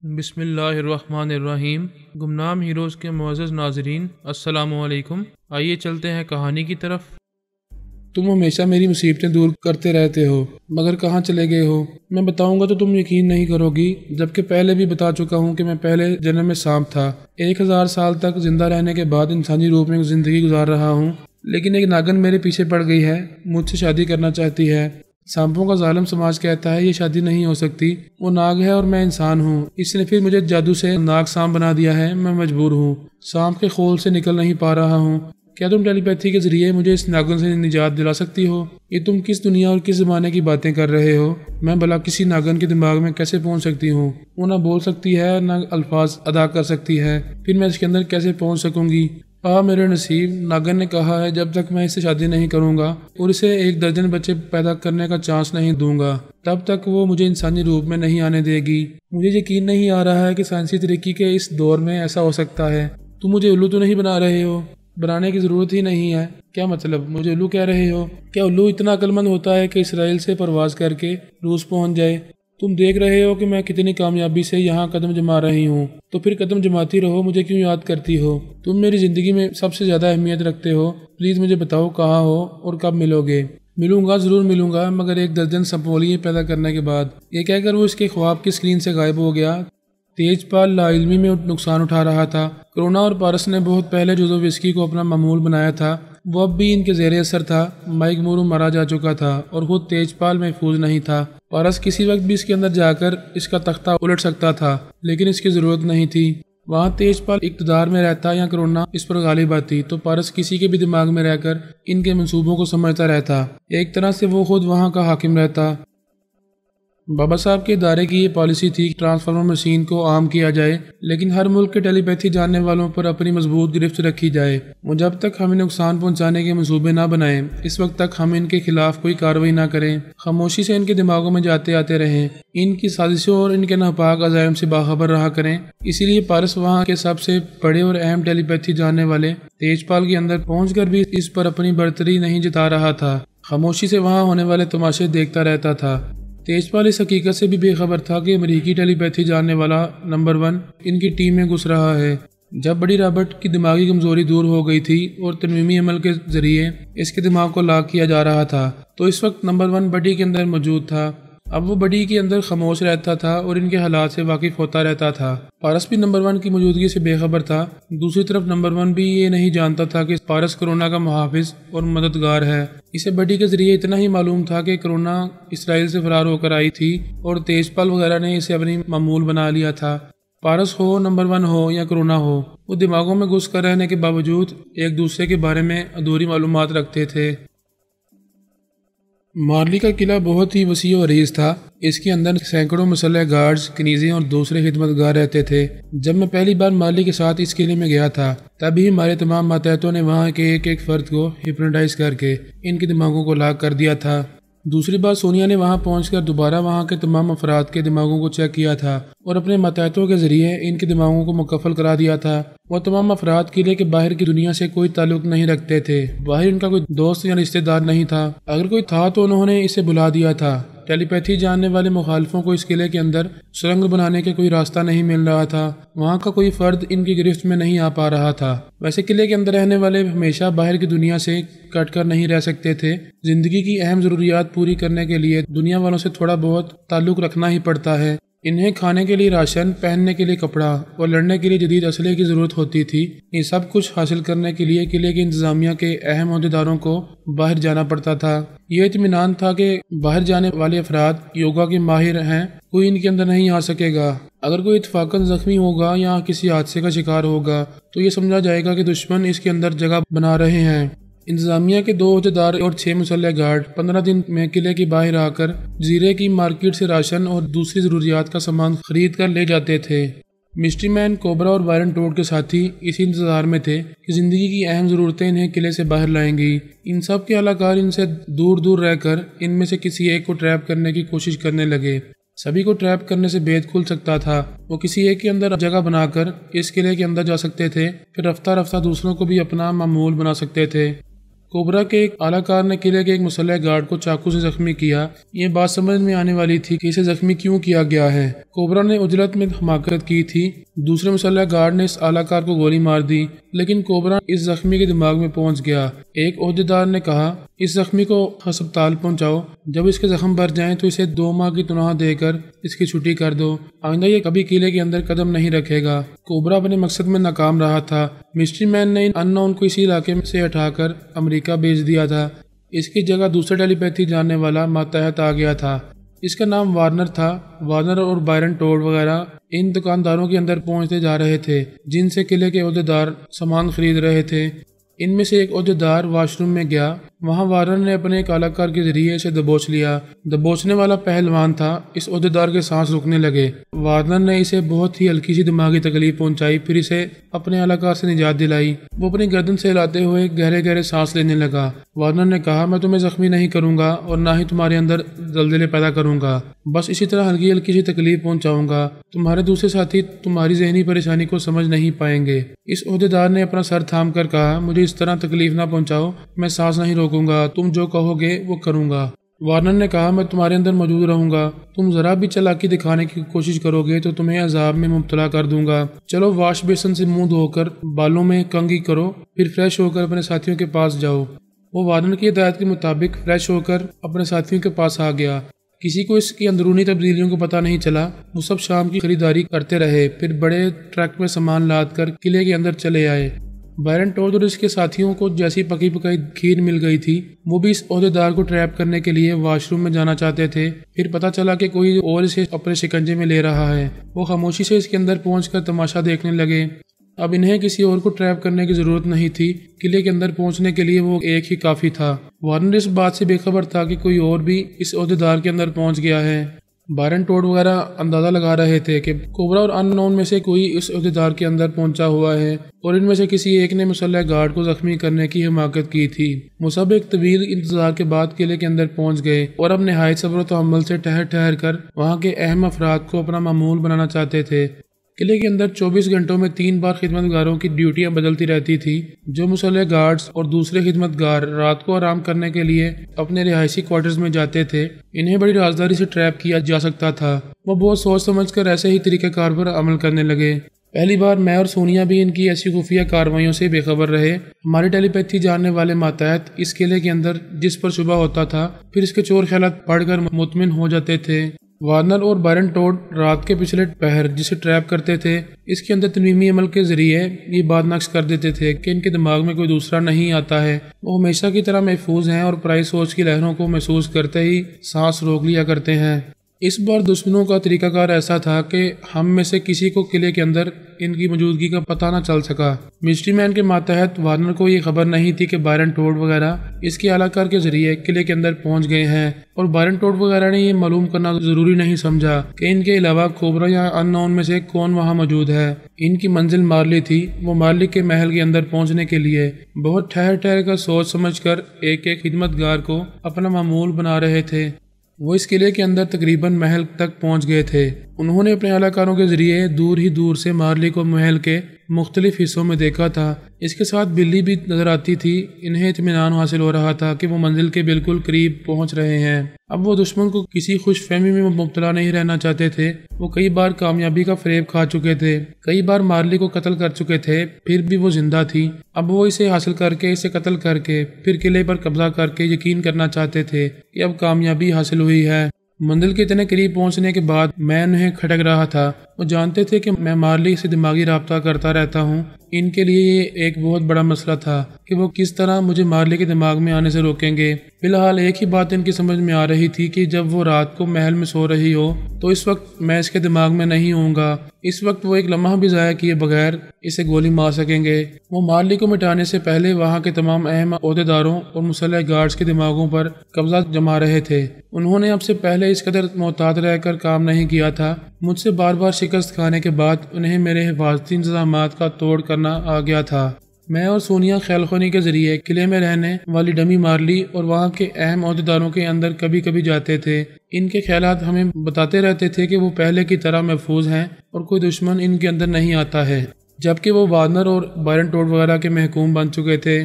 بسم اللہ الرحمن الرحیم۔ گمنام ہیروز کے معزز ناظرین، السلام علیکم۔ آئیے چلتے ہیں کہانی کی طرف۔ تم ہمیشہ میری مصیبتیں دور کرتے رہتے ہو، مگر کہاں چلے گئے ہو؟ میں بتاؤں گا تو تم یقین نہیں کرو گی، جبکہ پہلے بھی بتا چکا ہوں کہ میں پہلے جنم میں سانپ تھا۔ 1000 سال تک زندہ رہنے کے بعد انسانی روپ میں زندگی گزار رہا ہوں، لیکن ایک ناگن میرے پیچھے پڑ گئی ہے، مجھ سے شادی کرنا چاہتی ہے۔ سانپوں کا ظالم سماج کہتا ہے یہ شادی نہیں ہو سکتی، وہ ناگ ہے اور میں انسان ہوں، اس نے پھر مجھے جادو سے ناگ سانپ بنا دیا ہے۔ میں مجبور ہوں، سانپ کے خول سے نکل نہیں پا رہا ہوں۔ کیا تم ٹیلی پیتھی کے ذریعے مجھے اس ناگن سے نجات دلا سکتی ہو؟ یہ تم کس دنیا اور کس زمانے کی باتیں کر رہے ہو؟ میں بھلا کسی ناگن کے دماغ میں کیسے پہنچ سکتی ہوں؟ وہ نہ بول سکتی ہے نہ الفاظ ادا کر سکتی ہے، پھر میں اس کے اندر کیسے پہنچ سکوں گی؟ میرے نصیب، ناگن نے کہا ہے جب تک میں اس سے شادی نہیں کروں گا اور اسے 1 درجن بچے پیدا کرنے کا چانس نہیں دوں گا، تب تک وہ مجھے انسانی روپ میں نہیں آنے دے گی۔ مجھے یقین نہیں آ رہا ہے کہ سائنسی ترقی کے اس دور میں ایسا ہو سکتا ہے۔ تم مجھے الو تو نہیں بنا رہے ہو؟ بنانے کی ضرورت ہی نہیں ہے۔ کیا مطلب، مجھے الو کہہ رہے ہو؟ کیا الو اتنا عقل مند ہوتا ہے کہ اسرائیل سے پرواز کر کے روس پہنچ جائے؟ تم دیکھ رہے ہو کہ میں کتنی کامیابی سے یہاں قدم جما رہی ہوں، تو پھر قدم جماتی رہو، مجھے کیوں یاد کرتی ہو؟ تم میری زندگی میں سب سے زیادہ اہمیت رکھتے ہو، پلیز مجھے بتاؤ کہاں ہو اور کب ملو گے؟ ملوں گا، ضرور ملوں گا، مگر 1 درجن سپولیے پیدا کرنے کے بعد۔ یہ کہہ کر وہ اس کے خواب کی اسکرین سے غائب ہو گیا۔ تیج پال لا علمی میں نقصان اٹھا رہا تھا۔ کرونا اور پارس نے بہت پہلے جوزو وسکی کو اپنا معمول بنایا تھا، وہ اب بھی ان کے زیر اثر تھا۔ مائک مورو مارا جا چکا تھا اور خود تیج پال محفوظ نہیں تھا۔ پارس کسی وقت بھی اس کے اندر جا کر اس کا تختہ الٹ سکتا تھا، لیکن اس کی ضرورت نہیں تھی۔ وہاں تیج پال اقتدار میں رہتا یا کرونا اس پر غالب آتی تو پارس کسی کے بھی دماغ میں رہ کر ان کے منصوبوں کو سمجھتا رہتا۔ ایک طرح سے وہ خود وہاں کا حاکم رہتا۔ بابا صاحب کے ادارے کی یہ پالیسی تھی کہ ٹرانسفارمر مشین کو عام کیا جائے، لیکن ہر ملک کے ٹیلی پیتھی جاننے والوں پر اپنی مضبوط گرفت رکھی جائے۔ وہ جب تک ہمیں نقصان پہنچانے کے منصوبے نہ بنائیں، اس وقت تک ہم ان کے خلاف کوئی کارروائی نہ کریں، خاموشی سے ان کے دماغوں میں جاتے آتے رہیں، ان کی سازشوں اور ان کے ناپاک عزائم سے باخبر رہا کریں۔ اسی لیے پارس وہاں کے سب سے بڑے اور اہم ٹیلی پیتھی جاننے والے تیج پال کے اندر پہنچ کر بھی اس پر اپنی برتری نہیں جتا رہا تھا، خاموشی سے وہاں ہونے والے تماشے دیکھتا رہتا تھا۔ تیج پال اس حقیقت سے بھی بے خبر تھا کہ امریکی ٹیلی پیتھی جاننے والا نمبر 1 ان کی ٹیم میں گھس رہا ہے۔ جب بڑی رابرٹ کی دماغی کمزوری دور ہو گئی تھی اور ترمیمی عمل کے ذریعے اس کے دماغ کو لاک کیا جا رہا تھا، تو اس وقت نمبر 1 بڈی کے اندر موجود تھا۔ اب وہ بڈی کے اندر خاموش رہتا تھا اور ان کے حالات سے واقف ہوتا رہتا تھا۔ پارس بھی نمبر 1 کی موجودگی سے بے خبر تھا۔ دوسری طرف نمبر 1 بھی یہ نہیں جانتا تھا کہ پارس کرونا کا محافظ اور مددگار ہے۔ اسے بڈی کے ذریعے اتنا ہی معلوم تھا کہ کرونا اسرائیل سے فرار ہو کر آئی تھی اور تیج پال وغیرہ نے اسے اپنی معمول بنا لیا تھا۔ پارس ہو، نمبر 1 ہو یا کرونا ہو، وہ دماغوں میں گھس کر رہنے کے باوجود ایک دوسرے کے بارے میں ادھوری معلومات رکھتے تھے۔ مارلی کا قلعہ بہت ہی وسیع و عریض تھا۔ اس کے اندر سینکڑوں مسلح گارڈز، کنیزیں اور دوسرے خدمتگار رہتے تھے۔ جب میں پہلی بار مارلی کے ساتھ اس قلعے میں گیا تھا، تبھی ہمارے تمام ماتحتوں نے وہاں کے ایک فرد کو ہپنوٹائز کر کے ان کے دماغوں کو لاک کر دیا تھا۔ دوسری بار سونیا نے وہاں پہنچ کر دوبارہ وہاں کے تمام افراد کے دماغوں کو چیک کیا تھا اور اپنے ماتحتوں کے ذریعے ان کے دماغوں کو مکفل کرا دیا تھا۔ وہ تمام افراد قلعے کے باہر کی دنیا سے کوئی تعلق نہیں رکھتے تھے، باہر ان کا کوئی دوست یا رشتہ دار نہیں تھا، اگر کوئی تھا تو انہوں نے اسے بلا دیا تھا۔ ٹیلی پیتھی جاننے والے مخالفوں کو اس قلعے کے اندر سرنگ بنانے کے کوئی راستہ نہیں مل رہا تھا، وہاں کا کوئی فرد ان کی گرفت میں نہیں آ پا رہا تھا۔ ویسے قلعے کے اندر رہنے والے ہمیشہ باہر کی دنیا سے کٹ کر نہیں رہ سکتے تھے، زندگی کی اہم ضروریات پوری کرنے کے لیے دنیا والوں سے تھوڑا بہت تعلق رکھنا ہی پڑتا ہے۔ انہیں کھانے کے لیے راشن، پہننے کے لیے کپڑا اور لڑنے کے لیے جدید اسلحے کی ضرورت ہوتی تھی۔ یہ سب کچھ حاصل کرنے کے لیے قلعے کی انتظامیہ کے اہم عہدیداروں کو باہر جانا پڑتا تھا۔ یہ اطمینان تھا کہ باہر جانے والے افراد یوگا کے ماہر ہیں، کوئی ان کے اندر نہیں آ سکے گا۔ اگر کوئی اتفاقاً زخمی ہوگا یا کسی حادثے کا شکار ہوگا تو یہ سمجھا جائے گا کہ دشمن اس کے اندر جگہ بنا رہے ہیں۔ انتظامیہ کے 2 عہدیدار اور 6 مسلح گارڈ 15 دن میں قلعے کے باہر آ کر جزیرے کی مارکیٹ سے راشن اور دوسری ضروریات کا سامان خرید کر لے جاتے تھے۔ مسٹری مین، کوبرا اور بائرن ٹوڈ کے ساتھی اسی انتظار میں تھے کہ زندگی کی اہم ضرورتیں انہیں قلعے سے باہر لائیں گی۔ ان سب کے اہلکار ان سے دور دور رہ کر ان میں سے کسی ایک کو ٹریپ کرنے کی کوشش کرنے لگے۔ سبھی کو ٹریپ کرنے سے بید کھل سکتا تھا۔ وہ کسی ایک کے اندر جگہ بنا کر اس قلعے کے اندر جا سکتے تھے، پھر رفتہ رفتہ دوسروں کو بھی اپنا معمول بنا سکتے تھے۔ کوبرا کے ایک اعلی کار نے قلعے کے ایک مسلح گارڈ کو چاقو سے زخمی کیا۔ یہ بات سمجھ میں آنے والی تھی کہ اسے زخمی کیوں کیا گیا ہے۔ کوبرا نے اجلت میں حماقت کی تھی۔ دوسرے مسلح گارڈ نے اس اعلی کار کو گولی مار دی، لیکن کوبرا اس زخمی کے دماغ میں پہنچ گیا۔ ایک عہدیدار نے کہا، اس زخمی کو ہسپتال پہنچاؤ، جب اس کے زخم بھر جائیں تو اسے 2 ماہ کی تنخواہ دے کر اس کی چھٹی کر دو، آئندہ یہ کبھی قلعے کے اندر قدم نہیں رکھے گا۔ کوبرا اپنے مقصد میں ناکام رہا تھا۔ مسٹری مین نے ان نون کو اسی علاقے سے ہٹا کر امریکہ بھیج دیا تھا۔ اس کی جگہ دوسرا ٹیلی پیتھی جاننے والا ماتحت آ گیا تھا۔ اس کا نام وارنر تھا۔ وارنر اور بائرن ٹوڈ وغیرہ ان دکانداروں کے اندر پہنچتے جا رہے تھے جن سے قلعے کے عہدیدار سامان خرید رہے تھے۔ ان میں سے ایک عہدیدار واش روم میں گیا۔ وہاں وارنر نے اپنے ایک اعلی کار کے ذریعے اسے دبوچ لیا۔ دبوچنے والا پہلوان تھا۔ اس عہدیدار کے سانس رکنے لگے۔ وارنر نے اسے بہت ہی ہلکی سی دماغی تکلیف پہنچائی، پھر اسے اپنے اعلی کار سے نجات دلائی۔ وہ اپنی گردن سے ہلاتے ہوئے گہرے گہرے سانس لینے لگا۔ وارنر نے کہا، میں تمہیں زخمی نہیں کروں گا اور نہ ہی تمہارے اندر زلزلے پیدا کروں گا، بس اسی طرح ہلکی ہلکی سی تکلیف پہنچاؤں گا۔ تمہارے دوسرے ساتھی تمہاری ذہنی پریشانی کو سمجھ نہیں پائیں گے۔ اس عہدیدار نے اپنا سر تھام کر کہا، مجھے اس طرح تکلیف نہ پہنچاؤ، میں سانس نہیں روکوں گا، تم جو کہو گے وہ کروں گا۔ وارنر نے کہا، میں تمہارے اندر موجود رہوں گا، تم ذرا بھی چالاکی دکھانے کی کوشش کرو گے تو تمہیں عذاب میں مبتلا کر دوں گا۔ چلو واش بیسن سے منہ دھو کر بالوں میں کنگھی کرو، پھر فریش ہو کر اپنے ساتھیوں کے پاس جاؤ۔ وہ وارنر کی ہدایت کے مطابق فریش ہو کر اپنے ساتھیوں کے پاس آ گیا۔ کسی کو اس کی اندرونی تبدیلیوں کو پتہ نہیں چلا۔ وہ سب شام کی خریداری کرتے رہے، پھر بڑے ٹرک میں سامان لاد کر قلعے کے اندر چلے آئے۔ بائرن ٹوڈ اور اس کے ساتھیوں کو جیسی پکی پکائی کھیر مل گئی تھی، وہ بھی اس عہدیدار کو ٹریپ کرنے کے لیے واش روم میں جانا چاہتے تھے۔ پھر پتہ چلا کہ کوئی اور اسے اپنے شکنجے میں لے رہا ہے۔ وہ خاموشی سے اس کے اندر پہنچ کر تماشا دیکھنے لگے۔ اب انہیں کسی اور کو ٹریپ کرنے کی ضرورت نہیں تھی۔ قلعے کے اندر پہنچنے کے لیے وہ ایک ہی کافی تھا۔ وارنر اس بات سے بے خبر تھا کہ کوئی اور بھی اس عہدیدار کے اندر پہنچ گیا ہے۔ بائرن ٹوڈ وغیرہ اندازہ لگا رہے تھے کہ کوبرا اور ان نون میں سے کوئی اس عہدیدار کے اندر پہنچا ہوا ہے اور ان میں سے کسی ایک نے مسلح گارڈ کو زخمی کرنے کی حماقت کی تھی۔ وہ سب ایک طویل انتظار کے بعد قلعے کے اندر پہنچ گئے اور اب نہایت صبر و تحمل سے ٹھہر کر وہاں کے اہم افراد کو اپنا معمول بنانا چاہتے تھے۔ قلعے کے اندر 24 گھنٹوں میں 3 بار خدمت گاروں کی ڈیوٹیاں بدلتی رہتی تھی۔ جو مسلح گارڈز اور دوسرے خدمت گار رات کو آرام کرنے کے لیے اپنے رہائشی کوارٹرز میں جاتے تھے، انہیں بڑی رازداری سے ٹریپ کیا جا سکتا تھا۔ وہ بہت سوچ سمجھ کر ایسے ہی طریقہ کار پر عمل کرنے لگے۔ پہلی بار میں اور سونیا بھی ان کی ایسی خفیہ کارروائیوں سے بے خبر رہے۔ ہماری ٹیلی پیتھی جاننے والے ماتحت اس قلعے کے اندر جس پر شبہ ہوتا تھا، پھر اس کے چور خیالات پڑھ کر مطمئن ہو جاتے تھے۔ وارنر اور بائرن ٹوڈ رات کے پچھلے پہر جسے ٹریپ کرتے تھے، اس کے اندر تنظیمی عمل کے ذریعے یہ بات نقش کر دیتے تھے کہ ان کے دماغ میں کوئی دوسرا نہیں آتا ہے۔ وہ ہمیشہ کی طرح محفوظ ہیں اور پرائی سوچ کی لہروں کو محسوس کرتے ہی سانس روک لیا کرتے ہیں۔ اس بار دشمنوں کا طریقہ کار ایسا تھا کہ ہم میں سے کسی کو قلعے کے اندر ان کی موجودگی کا پتہ نہ چل سکا۔ مسٹری مین کے ماتحت وارنر کو یہ خبر نہیں تھی کہ بائرن ٹوڈ وغیرہ اس کے اعلی کار کے ذریعے قلعے کے اندر پہنچ گئے ہیں، اور بائرن ٹوڈ وغیرہ نے یہ معلوم کرنا ضروری نہیں سمجھا کہ ان کے علاوہ کوبرا یا ان نون میں سے کون وہاں موجود ہے۔ ان کی منزل مارلی تھی۔ وہ مارلی کے محل کے اندر پہنچنے کے لیے بہت ٹھہر کر سوچ سمجھ کر ایک ایک خدمت گار کو اپنا معمول بنا رہے تھے۔ وہ اس قلعے کے اندر تقریباً محل تک پہنچ گئے تھے۔ انہوں نے اپنے اعلی کاروں کے ذریعے دور سے مارلی کو محل کے مختلف حصوں میں دیکھا تھا۔ اس کے ساتھ بلی بھی نظر آتی تھی۔ انہیں اطمینان حاصل ہو رہا تھا کہ وہ منزل کے بالکل قریب پہنچ رہے ہیں۔ اب وہ دشمن کو کسی خوش فہمی میں مبتلا نہیں رہنا چاہتے تھے۔ وہ کئی بار کامیابی کا فریب کھا چکے تھے، کئی بار مارلی کو قتل کر چکے تھے، پھر بھی وہ زندہ تھی۔ اب وہ اسے حاصل کر کے، اسے قتل کر کے، پھر قلعے پر قبضہ کر کے یقین کرنا چاہتے تھے کہ اب کامیابی حاصل ہوئی ہے۔ منزل کے اتنے قریب پہنچنے کے بعد میں انہیں کھٹک رہا تھا۔ وہ جانتے تھے کہ میں مارلی سے دماغی رابطہ کرتا رہتا ہوں۔ ان کے لیے یہ ایک بہت بڑا مسئلہ تھا کہ وہ کس طرح مجھے مارلی کے دماغ میں آنے سے روکیں گے۔ فی الحال ایک ہی بات ان کی سمجھ میں آ رہی تھی کہ جب وہ رات کو محل میں سو رہی ہو تو اس وقت میں اس کے دماغ میں نہیں ہوں گا۔ اس وقت وہ ایک لمحہ بھی ضائع کیے بغیر اسے گولی مار سکیں گے۔ وہ مارلی کو مٹانے سے پہلے وہاں کے تمام اہم عہدیداروں اور مسلح گارڈز کے دماغوں پر قبضہ جما رہے تھے۔ انہوں نے اب سے پہلے اس قدر محتاط رہ کر کام نہیں کیا تھا۔ مجھ سے بار بار شکست کھانے کے بعد انہیں میرے حفاظتی انتظامات کا توڑ کرنا آ گیا تھا۔ میں اور سونیا خیال خونی کے ذریعے قلعے میں رہنے والی ڈمی مارلی اور وہاں کے اہم عہدیداروں کے اندر کبھی کبھی جاتے تھے۔ ان کے خیالات ہمیں بتاتے رہتے تھے کہ وہ پہلے کی طرح محفوظ ہیں اور کوئی دشمن ان کے اندر نہیں آتا ہے، جبکہ وہ وارنر اور بائرن ٹوڈ وغیرہ کے محکوم بن چکے تھے۔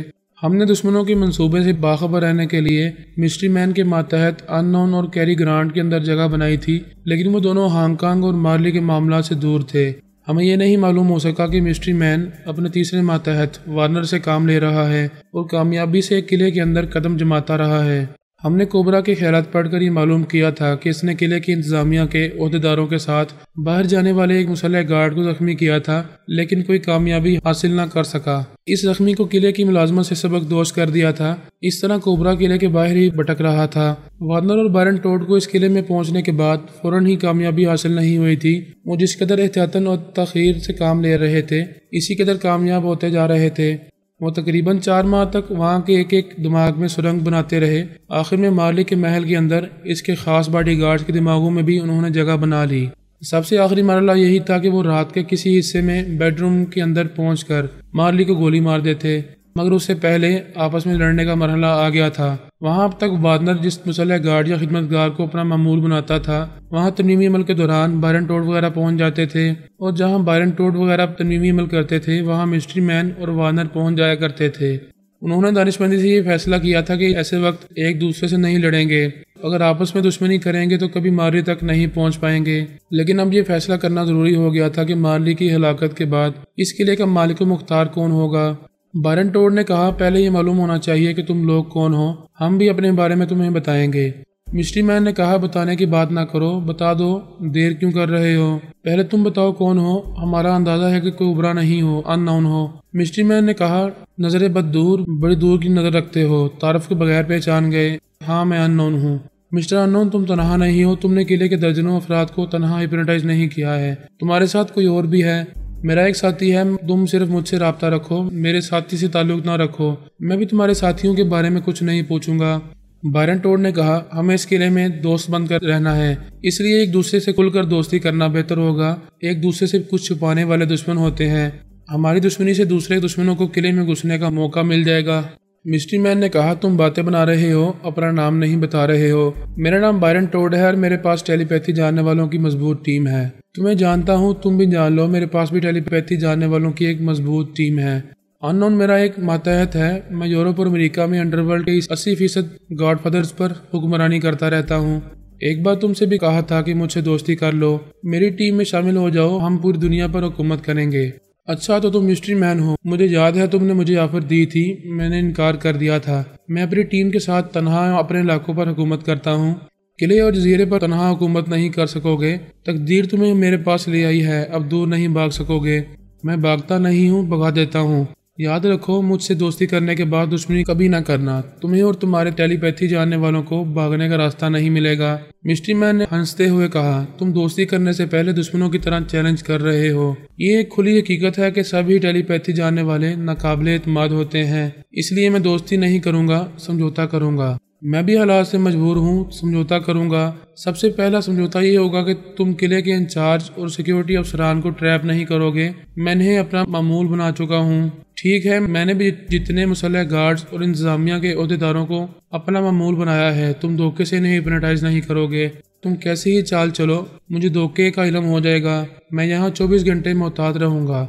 ہم نے دشمنوں کے منصوبے سے باخبر رہنے کے لیے مسٹری مین کے ماتحت ان نون اور کیری گرانٹ کے اندر جگہ بنائی تھی، لیکن وہ دونوں ہانگ کانگ اور مارلی کے معاملات سے دور تھے۔ ہمیں یہ نہیں معلوم ہو سکا کہ مسٹری مین اپنے تیسرے ماتحت وارنر سے کام لے رہا ہے اور کامیابی سے قلعے کے اندر قدم جماتا رہا ہے۔ ہم نے کوبرا کے خیالات پڑھ کر یہ معلوم کیا تھا کہ اس نے قلعے کی انتظامیہ کے عہدیداروں کے ساتھ باہر جانے والے ایک مسلح گارڈ کو زخمی کیا تھا، لیکن کوئی کامیابی حاصل نہ کر سکا۔ اس زخمی کو قلعے کی ملازمت سے سبق دوش کر دیا تھا۔ اس طرح کوبرا قلعے کے باہر ہی بھٹک رہا تھا۔ وارنر اور بائرن ٹوڈ کو اس قلعے میں پہنچنے کے بعد فوراً ہی کامیابی حاصل نہیں ہوئی تھی۔ وہ جس قدر احتیاطاً اور تاخیر سے کام لے رہے تھے، اسی قدر کامیاب ہوتے جا رہے تھے۔ وہ تقریباً 4 ماہ تک وہاں کے ایک دماغ میں سرنگ بناتے رہے۔ آخر میں مارلی کے محل کے اندر اس کے خاص باڈی گارڈز کے دماغوں میں بھی انہوں نے جگہ بنا لی۔ سب سے آخری مرحلہ یہی تھا کہ وہ رات کے کسی حصے میں بیڈ روم کے اندر پہنچ کر مارلی کو گولی مار دیتے، مگر اس سے پہلے آپس میں لڑنے کا مرحلہ آ گیا تھا۔ وہاں اب تک وارنر جس مسلح گارڈ یا خدمتگار کو اپنا معمول بناتا تھا، وہاں ترمیمی عمل کے دوران بائرن ٹوڈ وغیرہ پہنچ جاتے تھے، اور جہاں بائرن ٹوڈ وغیرہ ترمیمی عمل کرتے تھے وہاں مسٹری مین اور وارنر پہنچ جایا کرتے تھے۔ انہوں نے دانشمندی سے یہ فیصلہ کیا تھا کہ ایسے وقت ایک دوسرے سے نہیں لڑیں گے، اگر آپس میں دشمنی کریں گے تو کبھی مارلی تک نہیں پہنچ پائیں گے۔ لیکن اب یہ فیصلہ کرنا ضروری ہو گیا تھا کہ مارلی کی ہلاکت کے بعد اس قلعے کا مالک و مختار کون ہوگا۔ بائرن ٹوڈ نے کہا، پہلے یہ معلوم ہونا چاہیے کہ تم لوگ کون ہو، ہم بھی اپنے بارے میں تمہیں بتائیں گے۔ مسٹری مین نے کہا، بتانے کی بات نہ کرو، بتا دو، دیر کیوں کر رہے ہو؟ پہلے تم بتاؤ کون ہو، ہمارا اندازہ ہے کہ کوبرا نہیں ہو، ان نون ہو۔ مسٹری مین نے کہا، نظر بد دور، بڑی دور کی نظر رکھتے ہو، تعارف کے بغیر پہچان گئے۔ ہاں میں ان نون ہوں۔ مسٹر ان نون، تم تنہا نہیں ہو، تم نے قلعے کے درجنوں افراد کو تنہا ہپنوٹائز نہیں کیا ہے، تمہارے ساتھ کوئی اور بھی ہے۔ میرا ایک ساتھی ہے، تم صرف مجھ سے رابطہ رکھو، میرے ساتھی سے تعلق نہ رکھو، میں بھی تمہارے ساتھیوں کے بارے میں کچھ نہیں پوچھوں گا۔ بائرن ٹوڈ نے کہا، ہمیں اس قلعے میں دوست بن کر رہنا ہے، اس لیے ایک دوسرے سے کھل کر دوستی کرنا بہتر ہوگا۔ ایک دوسرے سے کچھ چھپانے والے دشمن ہوتے ہیں، ہماری دشمنی سے دوسرے دشمنوں کو قلعے میں گھسنے کا موقع مل جائے گا۔ مسٹری مین نے کہا، تم باتیں بنا رہے ہو، اپنا نام نہیں بتا رہے ہو۔ میرا نام بائرن ٹوڈ ہے اور میرے پاس ٹیلی پیتھی جاننے والوں کی مضبوط ٹیم ہے۔ تمہیں جانتا ہوں، تم بھی جان لو، میرے پاس بھی ٹیلی پیتھی جاننے والوں کی ایک مضبوط ٹیم ہے۔ ان نون میرا ایک ماتحت ہے، میں یورپ اور امریکہ میں انڈر ورلڈ کے 80% گاڈ فادرز پر حکمرانی کرتا رہتا ہوں۔ ایک بار تم سے بھی کہا تھا کہ مجھ سے دوستی کر لو، میری ٹیم میں شامل ہو جاؤ، ہم پوری دنیا پر حکومت کریں گے۔ اچھا تو تم مسٹری مین ہو، مجھے یاد ہے تم نے مجھے آفر دی تھی، میں نے انکار کر دیا تھا۔ میں اپنی ٹیم کے ساتھ تنہا اپنے علاقوں پر حکومت کرتا ہوں، قلعے اور جزیرے پر تنہا حکومت نہیں کر سکو گے۔ تقدیر تمہیں میرے پاس لے آئی ہے، اب دور نہیں بھاگ سکو گے۔ میں بھاگتا نہیں ہوں، بھگا دیتا ہوں۔ یاد رکھو، مجھ سے دوستی کرنے کے بعد دشمنی کبھی نہ کرنا، تمہیں اور تمہارے ٹیلی پیتھی جاننے والوں کو بھاگنے کا راستہ نہیں ملے گا۔ مسٹری مین نے ہنستے ہوئے کہا، تم دوستی کرنے سے پہلے دشمنوں کی طرح چیلنج کر رہے ہو۔ یہ ایک کھلی حقیقت ہے کہ سبھی ٹیلی پیتھی جاننے والے ناقابل اعتماد ہوتے ہیں، اس لیے میں دوستی نہیں کروں گا، سمجھوتا کروں گا۔ میں بھی حالات سے مجبور ہوں، سمجھوتا کروں گا۔ سب سے پہلا سمجھوتا یہ ہوگا کہ تم قلعے کے انچارج اور سیکیورٹی افسران کو ٹریپ نہیں کرو گے، میں انہیں اپنا معمول بنا چکا ہوں۔ ٹھیک ہے، میں نے بھی جتنے مسلح گارڈز اور انتظامیہ کے عہدیداروں کو اپنا معمول بنایا ہے، تم دھوکے سے انہیں ہپنوٹائز نہیں کرو گے۔ تم کیسے ہی چال چلو، مجھے دھوکے کا علم ہو جائے گا، میں یہاں 24 گھنٹے محتاط رہوں گا۔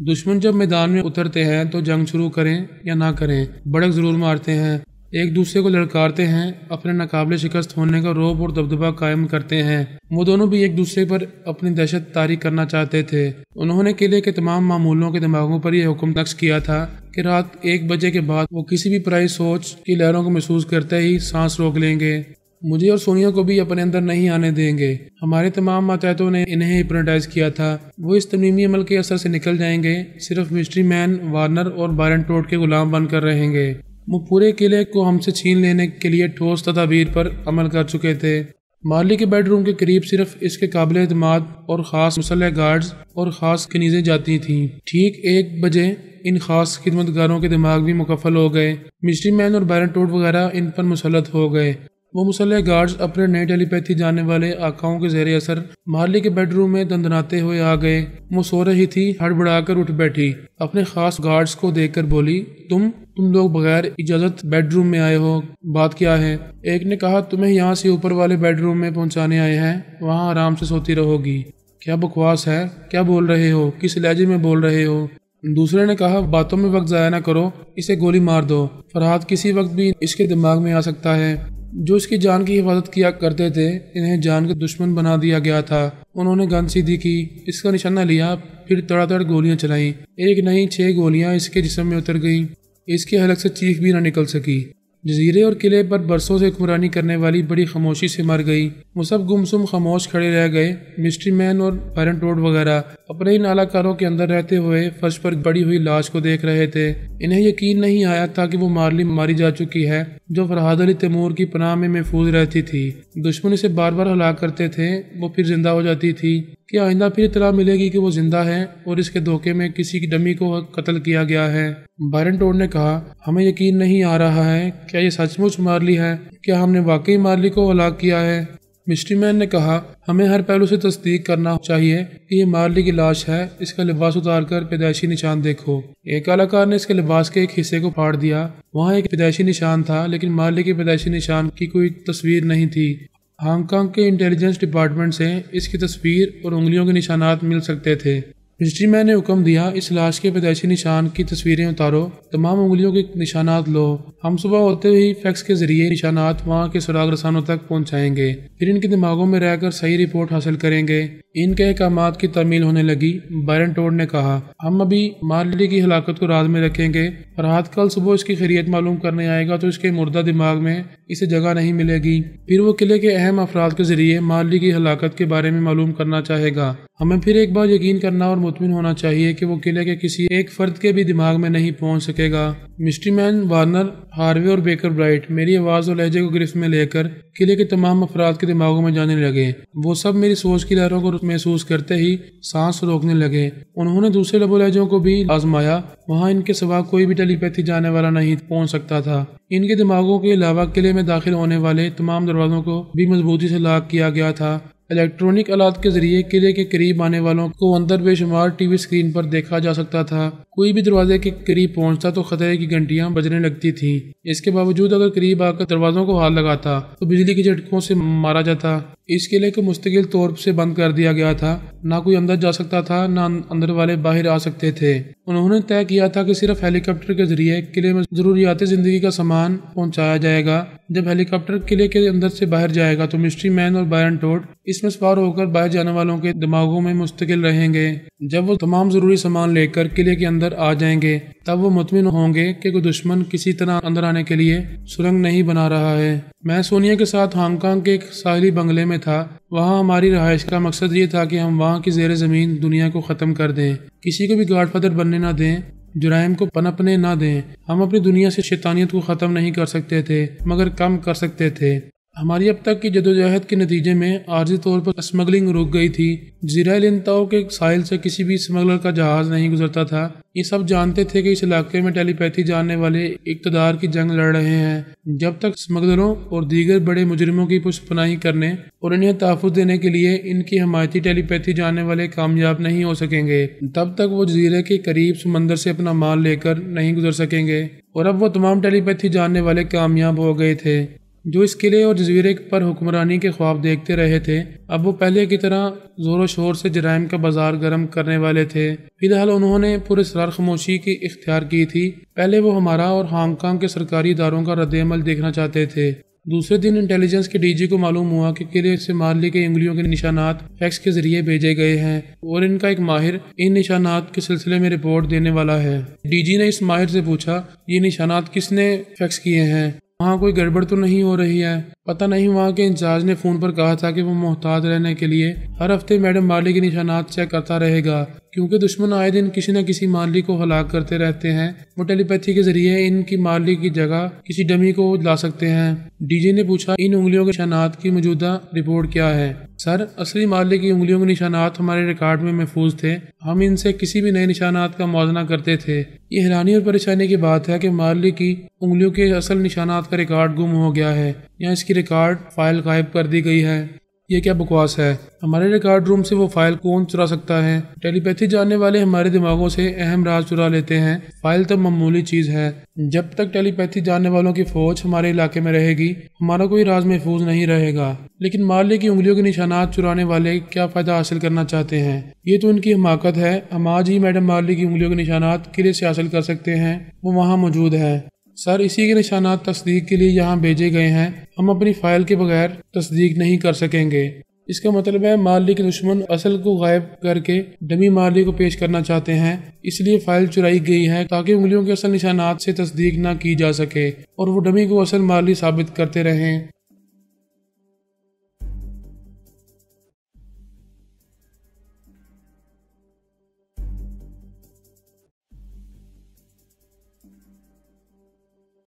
دشمن جب میدان میں اترتے ہیں تو جنگ شروع کریں یا نہ کریں، بڑک ضرور مارتے ہیں، ایک دوسرے کو لڑکارتے ہیں، اپنے ناقابل شکست ہونے کا رعب اور دبدبہ قائم کرتے ہیں۔ وہ دونوں بھی ایک دوسرے پر اپنی دہشت طاری کرنا چاہتے تھے۔ انہوں نے قلعے کے تمام معمولوں کے دماغوں پر یہ حکم نقش کیا تھا کہ رات 1 بجے کے بعد وہ کسی بھی پرائی سوچ کی لہروں کو محسوس کرتے ہی سانس روک لیں گے۔ مجھے اور سونیا کو بھی اپنے اندر نہیں آنے دیں گے۔ ہمارے تمام ماتحتوں نے انہیں ہپنوٹائز کیا تھا، وہ اس ترمیمی عمل کے اثر سے نکل جائیں گے، صرف مسٹری مین، وارنر اور بائرن ٹوڈ کے غلام بن کر رہیں گے۔ وہ پورے قلعے کو ہم سے چھین لینے کے لیے ٹھوس تدابیر پر عمل کر چکے تھے۔ مارلی کے بیڈ روم کے قریب صرف اس کے قابل اعتماد اور خاص مسلح گارڈز اور خاص کنیزیں جاتی تھیں۔ ٹھیک 1 بجے ان خاص خدمتگاروں کے دماغ بھی مکفل ہو گئے، مسٹری مین اور بائرن ٹوڈ وغیرہ ان پر مسلط ہو گئے۔ وہ مسلح گارڈز اپنے نئے ٹیلی پیتھی جاننے والے آقاؤں کے زیر اثر مارلی کے بیڈ روم میں دندناتے ہوئے آ گئے۔ وہ سو رہی تھی، ہڑبڑا کر اٹھ بیٹھی، اپنے خاص گارڈز کو دیکھ کر بولی، تم لوگ بغیر اجازت بیڈ روم میں آئے ہو، بات کیا ہے؟ ایک نے کہا، تمہیں یہاں سے اوپر والے بیڈ روم میں پہنچانے آئے ہیں، وہاں آرام سے سوتی رہو گی۔ کیا بکواس ہے، کیا بول رہے ہو، کس لہجے میں بول رہے ہو؟ دوسرے نے کہا باتوں میں وقت ضائع نہ کرو، اسے گولی مار دو، فرحات کسی وقت بھی اس کے دماغ میں آ سکتا ہے۔ جو اس کی جان کی حفاظت کیا کرتے تھے انہیں جان کے دشمن بنا دیا گیا تھا۔ انہوں نے گن سیدھی کی، اس کا نشانہ لیا، پھر تڑا تڑ گولیاں چلائیں۔ ایک نہیں 6 گولیاں اس کے جسم میں اتر گئیں، اس کے حلق سے چیخ بھی نہ نکل سکی۔ جزیرے اور قلعے پر برسوں سے حکمرانی کرنے والی بڑی خاموشی سے مر گئی۔ وہ سب گمسم خاموش کھڑے رہ گئے۔ مسٹری مین اور بائرن ٹوڈ وغیرہ اپنے ان اعلیٰ کاروں کے اندر رہتے ہوئے فرش پر پڑی ہوئی لاش کو دیکھ رہے تھے۔ انہیں یقین نہیں آیا تھا کہ وہ مارلی ماری جا چکی ہے جو فرحاد علی تیمور کی پناہ میں محفوظ رہتی تھی۔ دشمن اسے بار بار ہلاک کرتے تھے، وہ پھر زندہ ہو جاتی تھی کہ آئندہ پھر اطلاع ملے گی کہ وہ زندہ ہے اور اس کے دھوکے میں کسی کی ڈمی کو قتل کیا گیا ہے۔ بائرن ٹوڈ نے کہا ہمیں یقین نہیں آ رہا ہے، کیا یہ سچ مچ مارلی ہے؟ کیا ہم نے واقعی مارلی کو ہلاک کیا ہے؟ مسٹری مین نے کہا ہمیں ہر پہلو سے تصدیق کرنا چاہیے کہ یہ مارلی کی لاش ہے، اس کا لباس اتار کر پیدائشی نشان دیکھو۔ ایک اعلی نے اس کے لباس کے ایک حصے کو پھاڑ دیا، وہاں ایک پیدائشی نشان تھا لیکن مارلی کے پیدائشی نشان کی کوئی تصویر نہیں تھی۔ ہانگ کانگ کے انٹیلیجنس ڈپارٹمنٹ سے اس کی تصویر اور انگلیوں کے نشانات مل سکتے تھے۔ مسٹری مین نے حکم دیا اس لاش کے پیدائشی نشان کی تصویریں اتارو، تمام انگلیوں کے نشانات لو، ہم صبح ہوتے ہی فیکس کے ذریعے نشانات وہاں کے سراغ رسانوں تک پہنچائیں گے، پھر ان کے دماغوں میں رہ کر صحیح رپورٹ حاصل کریں گے۔ ان کے احکامات کی تعمیل ہونے لگی۔ بائرن ٹوڈ نے کہا ہم ابھی مارلی کی ہلاکت کو راز میں رکھیں گے، فرحات کل صبح اس کی خیریت معلوم کرنے آئے گا تو اس کے مردہ دماغ میں اسے جگہ نہیں ملے گی، پھر وہ قلعے کے اہم افراد کے ذریعے مارلی کی ہلاکت کے بارے میں معلوم کرنا چاہے گا۔ ہمیں پھر ایک بار یقین کرنا اور مطمئن ہونا چاہیے کہ وہ قلعے کے کسی ایک فرد کے بھی دماغ میں نہیں پہنچ سکے گا۔ مسٹری مین، وارنر، ہاروے اور بیکر برائٹ میری آواز اور لہجے کو گرفت میں لے کر قلعے کے تمام افراد کے دماغوں میں جانے لگے۔ وہ سب میری سوچ کی لہروں کو محسوس کرتے ہی سانس روکنے لگے۔ انہوں نے دوسرے لب و لہجوں کو بھی آزمایا، وہاں ان کے سوا کوئی بھی ٹیلی پیتھی جانے والا نہیں پہنچ سکتا تھا۔ ان کے دماغوں کے علاوہ قلعے میں داخل ہونے والے تمام دروازوں کو بھی مضبوطی سے لاک کیا گیا تھا۔ الیکٹرونک آلات کے ذریعے قلعے کے قریب آنے والوں کو اندر بے شمار ٹی وی اسکرین پر دیکھا جا سکتا تھا۔ کوئی بھی دروازے کے قریب پہنچتا تو خطرے کی گھنٹیاں بجنے لگتی تھیں۔ اس کے باوجود اگر قریب آ کر دروازوں کو ہاتھ لگاتا تو بجلی کے جھٹکوں سے مارا جاتا۔ اس قلعے کو مستقل طور سے بند کر دیا گیا تھا، نہ کوئی اندر جا سکتا تھا نہ اندر والے باہر آ سکتے تھے۔ انہوں نے طے کیا تھا کہ صرف ہیلی کاپٹر کے ذریعے قلعے میں ضروریات زندگی کا سامان پہنچایا جائے گا۔ جب ہیلی کاپٹر قلعے کے اندر سے باہر جائے گا تو مسٹری مین اور بائرن ٹوڈ اس میں سوار ہو کر باہر جانے والوں کے دماغوں میں مستقل رہیں گے۔ جب وہ تمام ضروری سامان لے کر قلعے کے اندر آ جائیں گے تب وہ مطمئن ہوں گے کہ کوئی دشمن کسی طرح اندر آنے کے لیے سرنگ نہیں بنا رہا ہے۔ میں سونیا کے ساتھ ہانگ کانگ کے ایک ساحلی بنگلے میں تھا۔ وہاں ہماری رہائش کا مقصد یہ تھا کہ ہم وہاں کی زیر زمین دنیا کو ختم کر دیں، کسی کو بھی گاڈ فادر بننے نہ دیں، جرائم کو پنپنے نہ دیں۔ ہم اپنی دنیا سے شیطانیت کو ختم نہیں کر سکتے تھے مگر کم کر سکتے تھے۔ ہماری اب تک کی جدوجہد کے نتیجے میں عارضی طور پر اسمگلنگ رک گئی تھی۔ جزیرہ لنتاؤ کے ساحل سے کسی بھی اسمگلر کا جہاز نہیں گزرتا تھا۔ یہ سب جانتے تھے کہ اس علاقے میں ٹیلی پیتھی جاننے والے اقتدار کی جنگ لڑ رہے ہیں۔ جب تک اسمگلروں اور دیگر بڑے مجرموں کی پشت پناہی کرنے اور انہیں تحفظ دینے کے لیے ان کی حمایتی ٹیلی پیتھی جاننے والے کامیاب نہیں ہو سکیں گے، تب تک وہ جزیرے کے قریب سمندر سے اپنا مال لے کر نہیں گزر سکیں گے۔ اور اب وہ تمام ٹیلی پیتھی جاننے والے کامیاب ہو گئے تھے جو اس قلعے اور جزیرے پر حکمرانی کے خواب دیکھتے رہے تھے۔ اب وہ پہلے کی طرح زور و شور سے جرائم کا بازار گرم کرنے والے تھے۔ فی الحال انہوں نے پورے اسرار خاموشی کی اختیار کی تھی۔ پہلے وہ ہمارا اور ہانگ کانگ کے سرکاری اداروں کا رد عمل دیکھنا چاہتے تھے۔ دوسرے دن انٹیلیجنس کے ڈی جی کو معلوم ہوا کہ قلعے سے مارلی کے انگلیوں کے نشانات فیکس کے ذریعے بھیجے گئے ہیں اور ان کا ایک ماہر ان نشانات کے سلسلے میں رپورٹ دینے والا ہے۔ ڈی جی نے اس ماہر سے پوچھا یہ نشانات کس نے فیکس کیے ہیں؟ وہاں کوئی گڑبڑ تو نہیں ہو رہی ہے؟ پتہ نہیں۔ وہاں کے انچارج نے فون پر کہا تھا کہ وہ محتاط رہنے کے لیے ہر ہفتے میڈم مارلی کے نشانات چیک کرتا رہے گا، کیونکہ دشمن آئے دن کسی نہ کسی مارلی کو ہلاک کرتے رہتے ہیں۔ وہ ٹیلی پیتھی کے ذریعے ان کی مارلی کی جگہ کسی ڈمی کو لا سکتے ہیں۔ ڈی جی نے پوچھا ان انگلیوں کے نشانات کی موجودہ رپورٹ کیا ہے؟ سر، اصلی مارلی کی انگلیوں کے نشانات ہمارے ریکارڈ میں محفوظ تھے، ہم ان سے کسی بھی نئے نشانات کا موازنہ کرتے تھے۔ یہ حیرانی اور پریشانی کی بات ہے کہ مارلی کی انگلیوں کے اصل نشانات کا ریکارڈ گم ہو گیا ہے یا اس کی ریکارڈ فائل غائب کر دی گئی ہے۔ یہ کیا بکواس ہے؟ ہمارے ریکارڈ روم سے وہ فائل کون چرا سکتا ہے؟ ٹیلی پیتھی جاننے والے ہمارے دماغوں سے اہم راز چرا لیتے ہیں۔ فائل تو معمولی چیز ہے۔ جب تک ٹیلی پیتھی جاننے والوں کی فوج ہمارے علاقے میں رہے گی ہمارا کوئی راز محفوظ نہیں رہے گا۔ لیکن مارلے کی انگلیوں کے نشانات چرانے والے کیا فائدہ حاصل کرنا چاہتے ہیں؟ یہ تو ان کی حماقت ہے۔ ہم آج ہی میڈم مارلے کی انگلیوں کے نشانات قلعے سے حاصل کر سکتے ہیں، وہ وہاں موجود ہے۔ سر، اسی کے نشانات تصدیق کے لیے یہاں بھیجے گئے ہیں۔ ہم اپنی فائل کے بغیر تصدیق نہیں کر سکیں گے۔ اس کا مطلب ہے مارلی کے دشمن اصل کو غائب کر کے ڈمی مارلی کو پیش کرنا چاہتے ہیں، اس لیے فائل چرائی گئی ہے تاکہ انگلیوں کے اصل نشانات سے تصدیق نہ کی جا سکے اور وہ ڈمی کو اصل مارلی ثابت کرتے رہیں۔